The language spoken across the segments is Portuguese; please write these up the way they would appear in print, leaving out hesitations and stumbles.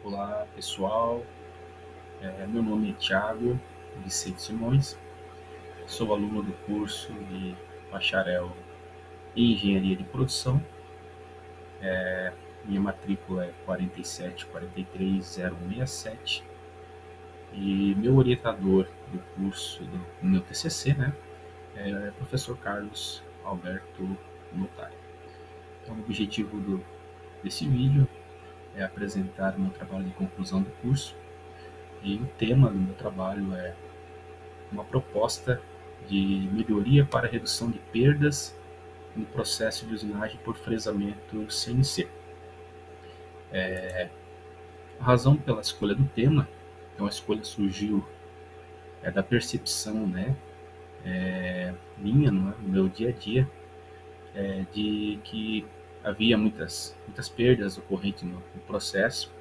Olá pessoal, meu nome é Thiago Vicente Simões, sou aluno do curso de bacharel em Engenharia de Produção, minha matrícula é 4743067 e meu orientador do curso do meu TCC, né, é o professor Carlos Alberto Notari. Então o objetivo desse vídeo é apresentar o meu trabalho de conclusão do curso e o tema do meu trabalho é uma proposta de melhoria para redução de perdas no processo de usinagem por fresamento CNC. A razão pela escolha do tema, então a escolha surgiu da percepção, né, minha no meu dia a dia, de que havia muitas perdas ocorrentes no processo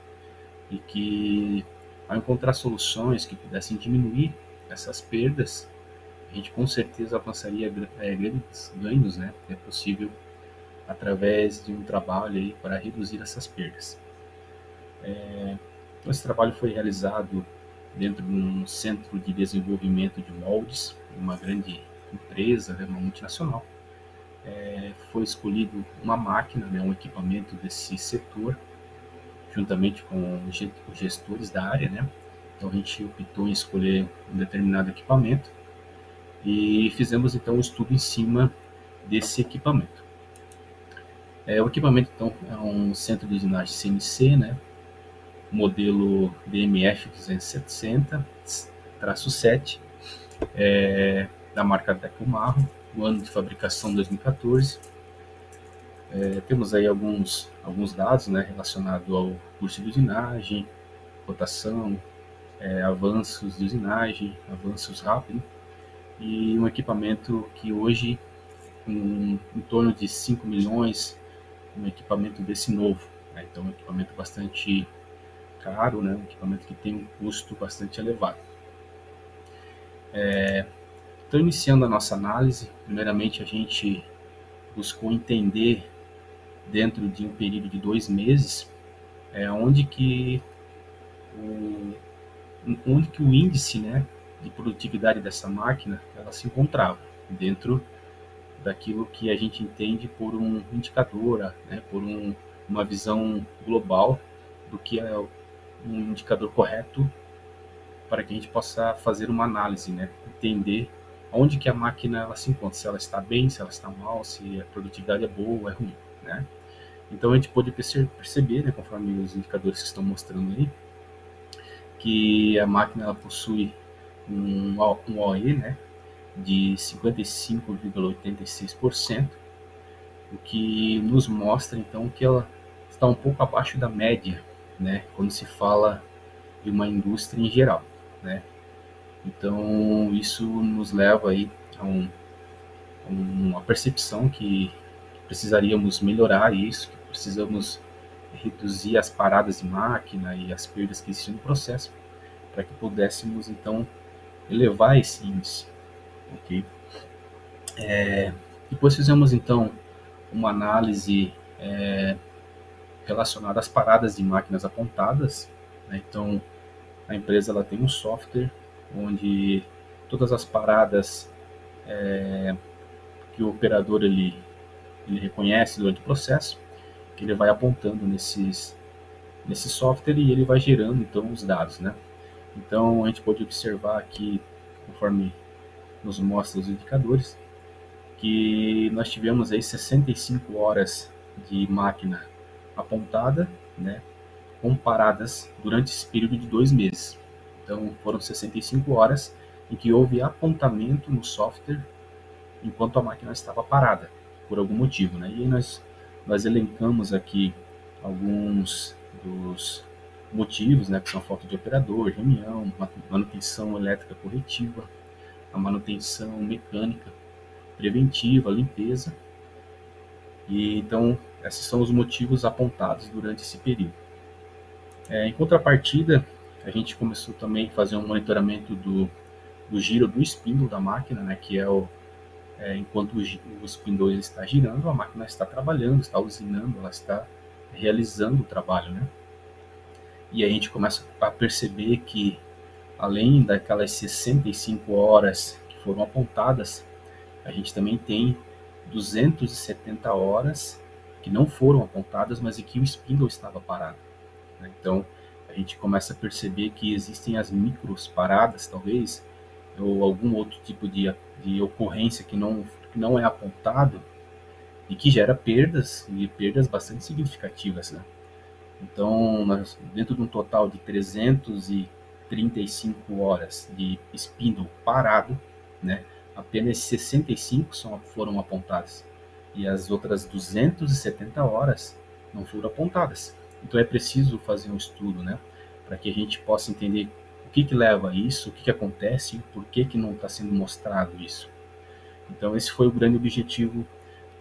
e que ao encontrar soluções que pudessem diminuir essas perdas, a gente com certeza alcançaria grandes ganhos, né? É possível através de um trabalho aí para reduzir essas perdas. Então, esse trabalho foi realizado dentro de um centro de desenvolvimento de moldes, uma grande empresa, né, uma multinacional. Foi escolhido uma máquina, né, um equipamento desse setor, juntamente com os gestores da área, né? Então a gente optou em escolher um determinado equipamento e fizemos então um estudo em cima desse equipamento. O equipamento então é um centro de usinagem CNC, né? Modelo DMF 270-7, da marca Tecnomarro, o ano de fabricação 2014. Temos aí alguns dados, né, relacionados ao curso de usinagem, rotação, avanços de usinagem, avanços rápidos, e um equipamento que hoje, em torno de 5 milhões, um equipamento desse novo, né? Então, um equipamento bastante caro, né? Um equipamento que tem um custo bastante elevado. Então, iniciando a nossa análise, primeiramente a gente buscou entender, dentro de um período de 2 meses, onde que o índice, né, de produtividade dessa máquina ela se encontrava dentro daquilo que a gente entende por um indicador, né, por uma visão global do que é um indicador correto para que a gente possa fazer uma análise, né, entender onde que a máquina ela se encontra, se ela está bem, se ela está mal, se a produtividade é boa ou é ruim, né? Então a gente pode perceber, né, conforme os indicadores que estão mostrando aí, que a máquina ela possui um OE, né, de 55,86%, o que nos mostra então que ela está um pouco abaixo da média, né, quando se fala de uma indústria em geral, né? Então isso nos leva aí a uma percepção que precisaríamos melhorar isso, que precisamos reduzir as paradas de máquina e as perdas que existem no processo, para que pudéssemos então elevar esse índice, ok? Depois fizemos então uma análise relacionada às paradas de máquinas apontadas, né? Então a empresa ela tem um software onde todas as paradas que o operador ele reconhece durante o processo, que ele vai apontando nesse software e ele vai gerando então os dados, né? Então a gente pode observar aqui, conforme nos mostra os indicadores, que nós tivemos aí 65 horas de máquina apontada, né, comparadas durante esse período de 2 meses. Então foram 65 horas em que houve apontamento no software enquanto a máquina estava parada, por algum motivo, né? E aí nós elencamos aqui alguns dos motivos, né, que são falta de operador, reunião, manutenção elétrica corretiva, a manutenção mecânica preventiva, limpeza. E então esses são os motivos apontados durante esse período. Em contrapartida, a gente começou também a fazer um monitoramento do giro do spindle da máquina, né, que enquanto o spindle está girando, a máquina está trabalhando, está usinando, ela está realizando o trabalho, né? e aí a gente começa a perceber que, além daquelas 65 horas que foram apontadas, a gente também tem 270 horas que não foram apontadas, mas em que o spindle estava parado, né? Então, a gente começa a perceber que existem as micros paradas, talvez, ou algum outro tipo de ocorrência que não é apontado e que gera perdas, e perdas bastante significativas, né? Então, dentro de um total de 335 horas de spindle parado, né, apenas 65 foram apontadas. E as outras 270 horas não foram apontadas. Então é preciso fazer um estudo, né, para que a gente possa entender o que leva a isso, o que acontece e por que não está sendo mostrado isso. Então esse foi o grande objetivo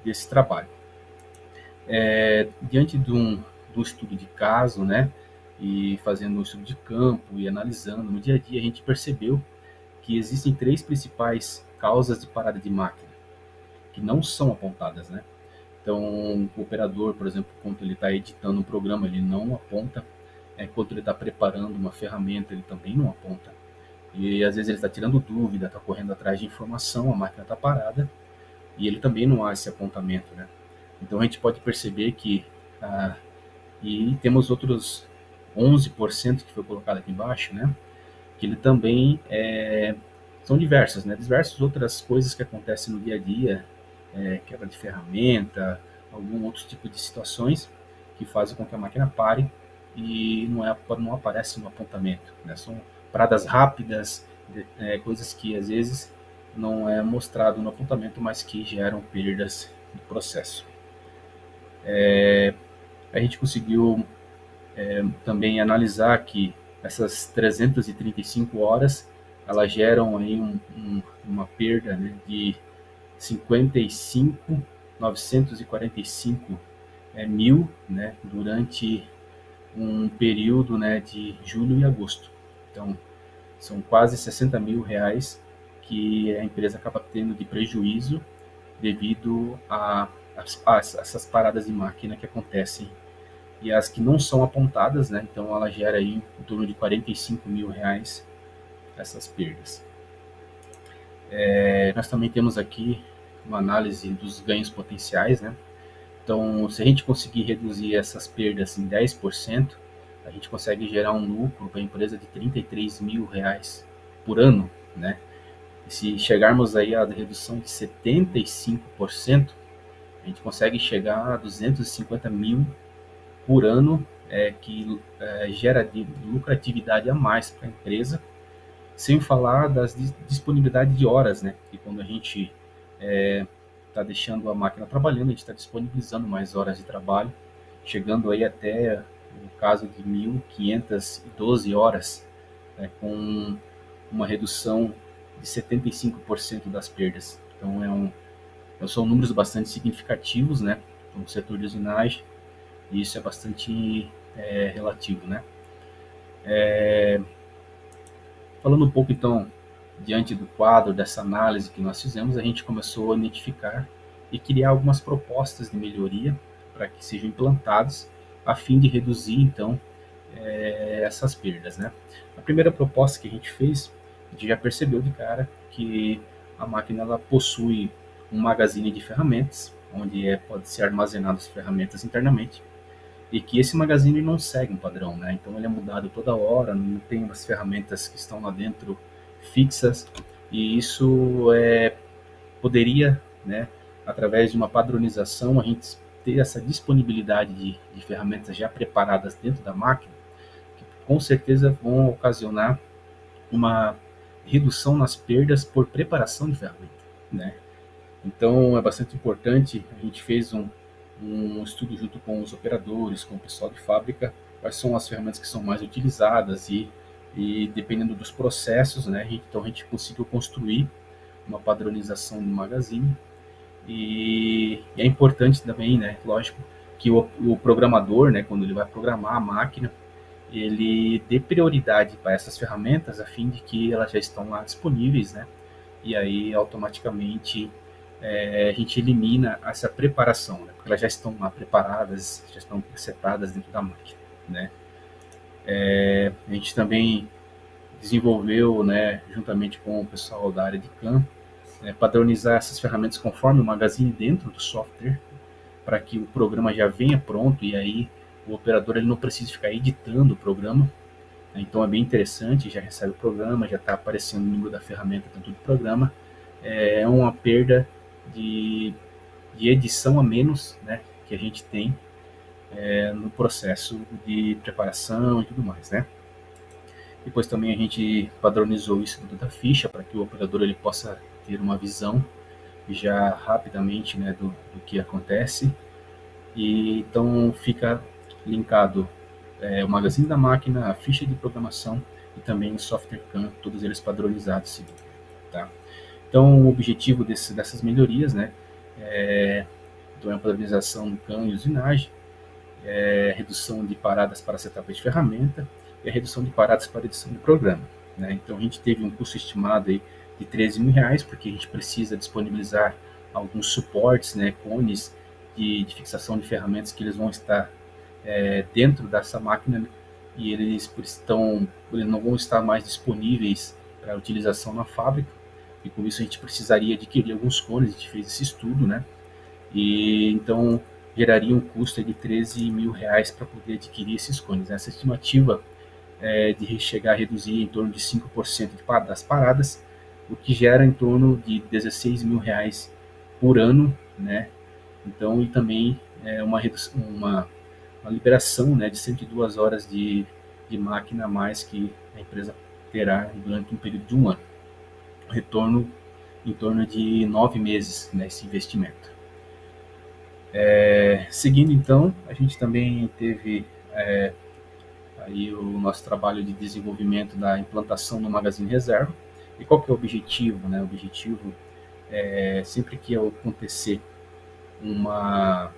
desse trabalho. Diante de um estudo de caso, né, e fazendo um estudo de campo e analisando no dia a dia, a gente percebeu que existem três principais causas de parada de máquina que não são apontadas, né? Então, o operador, por exemplo, quando ele está editando um programa, ele não aponta. Quando ele está preparando uma ferramenta, ele também não aponta. E às vezes ele está tirando dúvida, está correndo atrás de informação, a máquina está parada e ele também não há esse apontamento, né? Então a gente pode perceber que e temos outros 11% que foi colocado aqui embaixo, né? Que ele também são diversas, né? Diversas outras coisas que acontecem no dia a dia, quebra de ferramenta, algum outro tipo de situações que fazem com que a máquina pare e não aparece no apontamento, né? São paradas rápidas, coisas que às vezes não é mostrado no apontamento, mas que geram perdas no processo. A gente conseguiu também analisar que essas 335 horas elas geram aí uma perda, né, de 55.945 mil, né, durante um período, né, de julho e agosto. Então, são quase 60 mil reais que a empresa acaba tendo de prejuízo devido a essas paradas de máquina que acontecem e as que não são apontadas, né? Então ela gera aí em torno de 45 mil reais essas perdas. Nós também temos aqui uma análise dos ganhos potenciais, né? Então, se a gente conseguir reduzir essas perdas em 10%, a gente consegue gerar um lucro para a empresa de 33 mil reais por ano, né? E se chegarmos aí à redução de 75%, a gente consegue chegar a 250 mil por ano, que gera de lucratividade a mais para a empresa, sem falar das disponibilidade de horas, né? E quando a gente está deixando a máquina trabalhando, a gente está disponibilizando mais horas de trabalho, chegando aí até no caso de 1.512 horas, né, com uma redução de 75% das perdas. Então são números bastante significativos, né, para o setor de usinagem, e isso é bastante relativo, né. Falando um pouco então, diante do quadro dessa análise que nós fizemos, a gente começou a identificar e criar algumas propostas de melhoria para que sejam implantadas a fim de reduzir então essas perdas, né. A primeira proposta que a gente fez, a gente já percebeu de cara que a máquina ela possui um magazine de ferramentas, onde pode ser armazenado as ferramentas internamente, e que esse magazine não segue um padrão, né? Então ele é mudado toda hora, não tem as ferramentas que estão lá dentro fixas, e isso poderia, né, através de uma padronização, a gente ter essa disponibilidade de ferramentas já preparadas dentro da máquina, que com certeza vão ocasionar uma redução nas perdas por preparação de ferramenta, né? Então é bastante importante, a gente fez um estudo junto com os operadores, com o pessoal de fábrica, quais são as ferramentas que são mais utilizadas e dependendo dos processos, né, então a gente conseguiu construir uma padronização no magazine e é importante também, né, lógico, que o programador, né, quando ele vai programar a máquina, ele dê prioridade para essas ferramentas a fim de que elas já estão lá disponíveis, né, e aí automaticamente a gente elimina essa preparação, né? Porque elas já estão lá preparadas, já estão setadas dentro da máquina, né? A gente também desenvolveu, né, juntamente com o pessoal da área de CAM, padronizar essas ferramentas conforme o Magazine dentro do software, para que o programa já venha pronto e aí o operador ele não precisa ficar editando o programa. Então é bem interessante, já recebe o programa, já está aparecendo o número da ferramenta dentro do programa. É uma perda de, de edição a menos, né, que a gente tem no processo de preparação e tudo mais, né? Depois também a gente padronizou isso dentro da ficha para que o operador ele possa ter uma visão já rapidamente, né, do que acontece. E então fica linkado o magazine da máquina, a ficha de programação e também o software CAN, todos eles padronizados. Tá? Então o objetivo dessas melhorias, né, então é a padronização do CAN e usinagem, redução de paradas para setup de ferramenta e a redução de paradas para edição de programa. Né? Então a gente teve um custo estimado aí de R$13.000, porque a gente precisa disponibilizar alguns suportes, né, cones de fixação de ferramentas que eles vão estar dentro dessa máquina e eles não vão estar mais disponíveis para utilização na fábrica, e com isso a gente precisaria adquirir alguns cones. A gente fez esse estudo, né? E então geraria um custo de R$13.000 para poder adquirir esses cones. Essa estimativa de chegar a reduzir em torno de 5% das paradas, o que gera em torno de R$16.000 por ano, né? Então, e também uma liberação, né, de 102 horas de máquina a mais que a empresa terá durante um período de um ano. Retorno em torno de 9 meses nesse investimento. Seguindo então, a gente também teve aí o nosso trabalho de desenvolvimento da implantação do Magazine Reserva. E qual que é o objetivo? Né? O objetivo é sempre que acontecer uma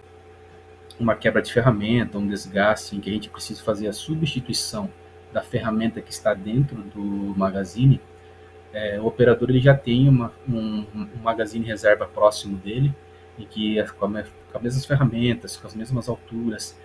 quebra de ferramenta, um desgaste, em que a gente precisa fazer a substituição da ferramenta que está dentro do Magazine, o operador ele já tem um Magazine Reserva próximo dele, em que com as mesmas ferramentas, com as mesmas alturas,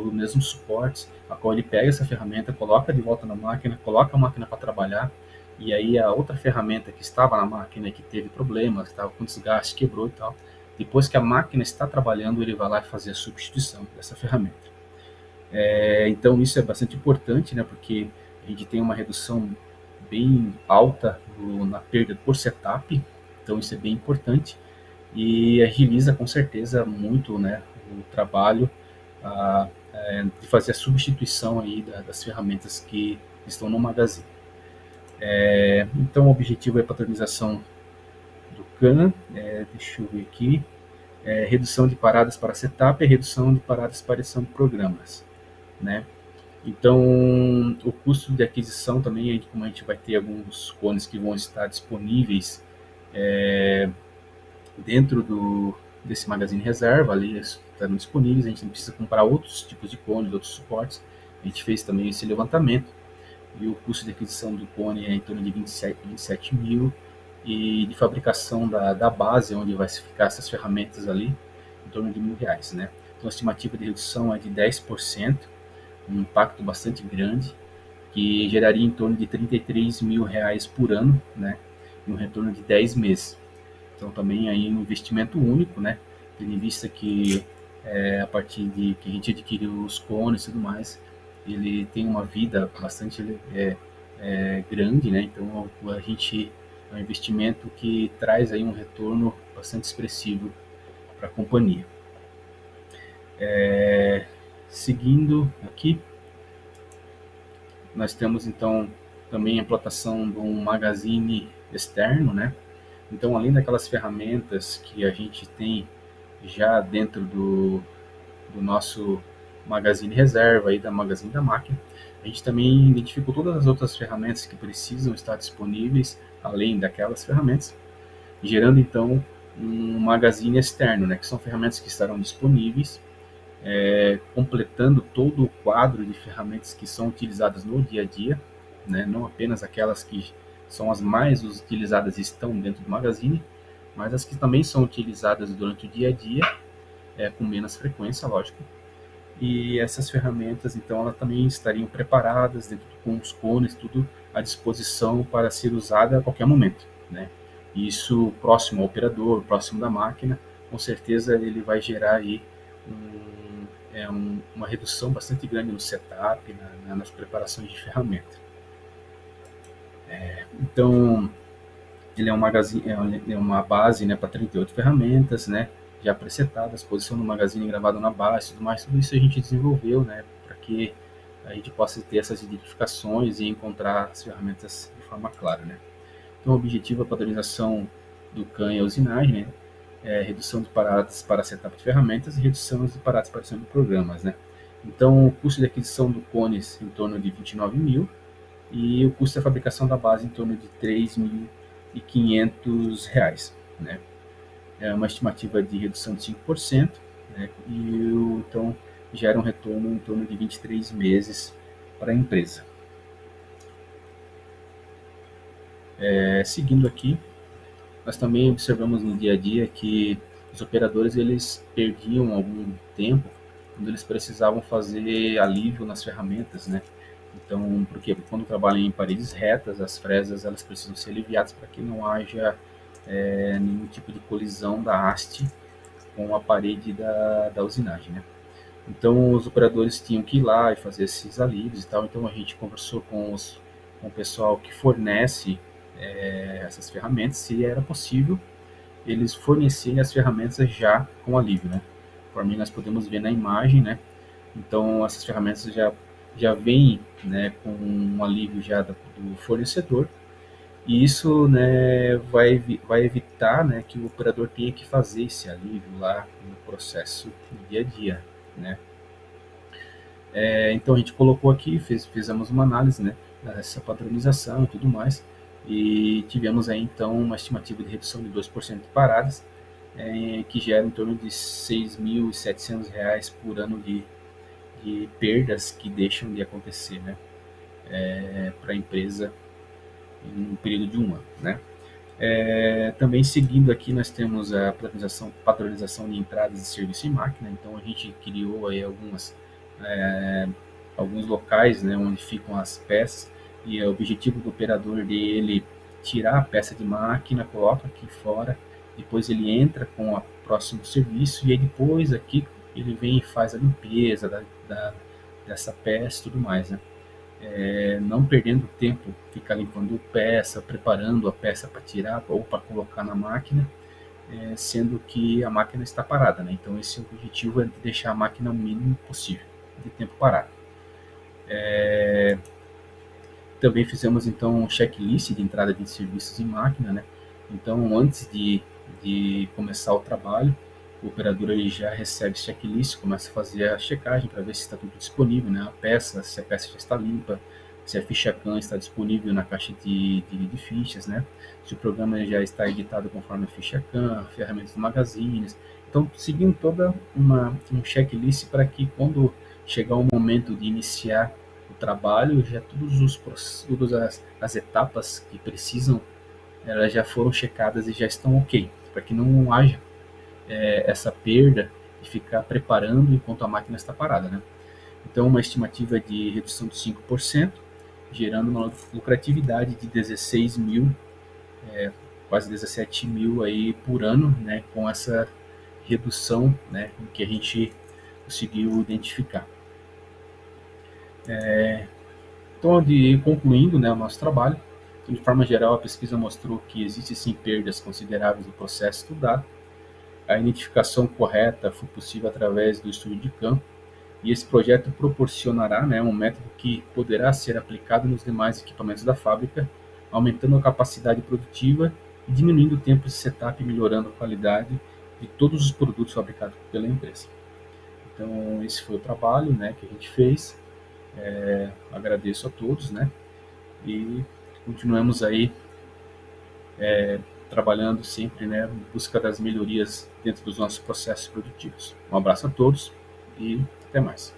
os mesmos suportes, a qual ele pega essa ferramenta, coloca de volta na máquina, coloca a máquina para trabalhar, e aí a outra ferramenta que estava na máquina, que teve problemas, estava com desgaste, quebrou e tal, depois que a máquina está trabalhando, ele vai lá fazer a substituição dessa ferramenta. Então isso é bastante importante, né, porque a gente tem uma redução bem alta na perda por setup, então isso é bem importante e agiliza com certeza muito, né, o trabalho de fazer a substituição aí das ferramentas que estão no Magazine. Então o objetivo é a patronização do CAN, deixa eu ver aqui, redução de paradas para setup e redução de paradas para edição de programas, né? Então, o custo de aquisição também, como a gente vai ter alguns cones que vão estar disponíveis dentro desse Magazine Reserva, ali estão disponíveis, a gente não precisa comprar outros tipos de cones, outros suportes. A gente fez também esse levantamento e o custo de aquisição do cone é em torno de 27 mil, e de fabricação da base, onde vai ficar essas ferramentas ali, em torno de R$1.000, né? Então a estimativa de redução é de 10%, um impacto bastante grande, que geraria em torno de R$33.000 por ano, né? E um retorno de 10 meses. Então também aí um investimento único, né? Tendo em vista que a partir de que a gente adquiriu os cones e tudo mais, ele tem uma vida bastante grande, né? Então a gente é um investimento que traz aí um retorno bastante expressivo para a companhia. Seguindo aqui, nós temos então também a implantação de um magazine externo, né? Então, além daquelas ferramentas que a gente tem já dentro do nosso Magazine Reserva e da Magazine da máquina, a gente também identificou todas as outras ferramentas que precisam estar disponíveis além daquelas ferramentas, gerando então um magazine externo, né, que são ferramentas que estarão disponíveis, completando todo o quadro de ferramentas que são utilizadas no dia a dia, né, não apenas aquelas que são as mais utilizadas e estão dentro do magazine, mas as que também são utilizadas durante o dia a dia, com menos frequência, lógico, e essas ferramentas, então, elas também estariam preparadas dentro com os cones, tudo à disposição para ser usada a qualquer momento, né? E isso próximo ao operador, próximo da máquina, com certeza ele vai gerar aí uma redução bastante grande no setup, nas preparações de ferramenta. Então, ele é um magazine, é uma base, né, para 38 ferramentas, né, já presetadas, posição do magazine gravado na base, tudo mais, tudo isso a gente desenvolveu, né, para que a gente possa ter essas identificações e encontrar as ferramentas de forma clara, né. Então, o objetivo é a padronização do CAN e a usinagem, né, redução de paradas para setup de ferramentas e redução de paradas para adição de programas, né. Então, o custo de aquisição do CONES em torno de 29 mil e o custo da fabricação da base em torno de 3.500 reais, né. É uma estimativa de redução de 5%, né, então gera um retorno em torno de 23 meses para a empresa. Seguindo aqui, nós também observamos no dia a dia que os operadores eles perdiam algum tempo quando eles precisavam fazer alívio nas ferramentas, né? Então, porque quando trabalham em paredes retas, as fresas elas precisam ser aliviadas para que não haja nenhum tipo de colisão da haste com a parede da usinagem, né? Então, os operadores tinham que ir lá e fazer esses alívios e tal. Então, a gente conversou com o pessoal que fornece essas ferramentas, se era possível eles fornecerem as ferramentas já com alívio, né? Conforme nós podemos ver na imagem, né? Então, essas ferramentas já vêm, né, com um alívio já do fornecedor, e isso, né, vai evitar, né, que o operador tenha que fazer esse alívio lá no processo do dia a dia, né? Então a gente colocou aqui, fizemos uma análise, né, dessa padronização e tudo mais, e tivemos aí então uma estimativa de redução de 2% de paradas, que gera em torno de R$ 6.700 por ano de perdas que deixam de acontecer, né, para a empresa em um período de um ano, né. Também seguindo aqui nós temos a padronização de entradas de serviço em máquina, então a gente criou aí alguns locais, né, onde ficam as peças, e o objetivo do operador dele tirar a peça de máquina, coloca aqui fora, depois ele entra com o próximo serviço, e aí depois aqui ele vem e faz a limpeza dessa peça e tudo mais, né. Não perdendo tempo, ficar limpando peça, preparando a peça para tirar ou para colocar na máquina, sendo que a máquina está parada, né? Então esse objetivo é de deixar a máquina o mínimo possível de tempo parado. Também fizemos então um checklist de entrada de serviços em máquina, né? Então antes de começar o trabalho, o operador ele já recebe esse checklist, começa a fazer a checagem para ver se está tudo disponível, né? Se a peça já está limpa, se a ficha CAN está disponível na caixa de fichas, né? Se o programa já está editado conforme a ficha CAN, ferramentas do magazines. Então, seguindo toda um checklist para que quando chegar o momento de iniciar o trabalho, já todas as etapas que precisam, elas já foram checadas e já estão ok, para que não haja essa perda de ficar preparando enquanto a máquina está parada, né? Então, uma estimativa de redução de 5%, gerando uma lucratividade de 16 mil, quase 17 mil aí por ano, né, com essa redução, né, que a gente conseguiu identificar. Então, concluindo, né, o nosso trabalho, de forma geral, a pesquisa mostrou que existem sim perdas consideráveis no processo estudado. A identificação correta foi possível através do estudo de campo, e esse projeto proporcionará, né, um método que poderá ser aplicado nos demais equipamentos da fábrica, aumentando a capacidade produtiva e diminuindo o tempo de setup e melhorando a qualidade de todos os produtos fabricados pela empresa. Então, esse foi o trabalho, né, que a gente fez. Agradeço a todos, né, e continuamos aí trabalhando sempre, né, em busca das melhorias dentro dos nossos processos produtivos. Um abraço a todos e até mais.